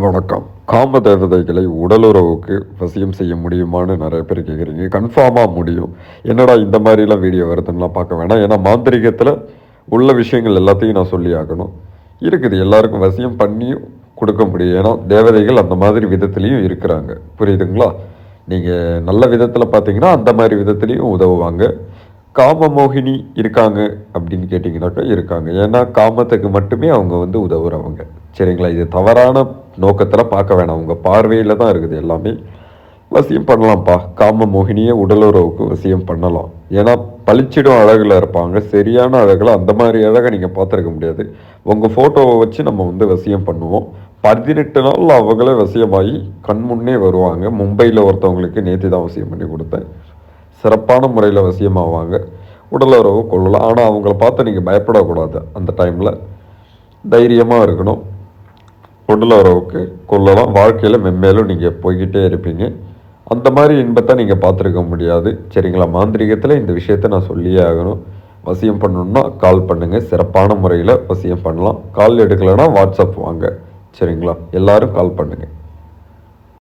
வணக்கம். காம தேவதைகளை உடலுறவுக்கு வசியம் செய்ய முடியுமான்னு நிறைய பேர் கேட்குறீங்க. கன்ஃபார்மாக முடியும். என்னடா இந்த மாதிரிலாம் வீடியோ வருதுன்னெலாம் பார்க்க வேணாம். ஏன்னா மாந்திரிகத்தில் உள்ள விஷயங்கள் எல்லாத்தையும் நான் சொல்லி ஆகணும். இருக்குது, எல்லாருக்கும் வசியம் பண்ணியும் கொடுக்க முடியும். ஏன்னா தேவதைகள் அந்த மாதிரி விதத்துலேயும் இருக்கிறாங்க. புரியுதுங்களா? நீங்கள் நல்ல விதத்தில் பார்த்தீங்கன்னா அந்த மாதிரி விதத்துலேயும் உதவுவாங்க. காமமோகினி இருக்காங்க அப்படின்னு கேட்டிங்கனாக்கா இருக்காங்க. ஏன்னா காமத்துக்கு மட்டுமே அவங்க வந்து உதவுறவங்க. சரிங்களா? இது தவறான நோக்கத்தில் பார்க்க வேணாம். உங்கள் பார்வையில் தான் இருக்குது எல்லாமே. வசியம் பண்ணலாம்ப்பா. காம மோகினியை உடலுறவுக்கு வசியம் பண்ணலாம். ஏன்னா பளிச்சிடும் அழகில் இருப்பாங்க. சரியான அழகில் அந்த மாதிரி அழகை நீங்கள் பார்த்துருக்க முடியாது. உங்கள் ஃபோட்டோவை வச்சு நம்ம வந்து வசியம் பண்ணுவோம். 18 நாள் அவங்களே வசியமாகி கண் முன்னே வருவாங்க. மும்பையில் ஒருத்தவங்களுக்கு நேற்று தான் வசியம் பண்ணி கொடுத்தேன். சிறப்பான முறையில் வசியமாவாங்க. உடலுறவு கொள்ளலாம். ஆனால் அவங்கள பார்த்து நீங்கள் பயப்படக்கூடாது. அந்த டைமில் தைரியமாக இருக்கணும். உடலுறவுக்கு கொள்ளலாம். வாழ்க்கையில் மென்மேலும் நீங்கள் போய்கிட்டே இருப்பீங்க. அந்த மாதிரி இன்பத்தை நீங்கள் பார்த்துருக்க முடியாது. சரிங்களா? மாந்திரிகத்தில் இந்த விஷயத்தை நான் சொல்லியே ஆகணும். வசியம் பண்ணணுன்னா கால் பண்ணுங்கள். சிறப்பான முறையில் வசியம் பண்ணலாம். கால் எடுக்கலைன்னா வாட்ஸ்அப் வாங்க. சரிங்களா? எல்லோரும் கால் பண்ணுங்கள்.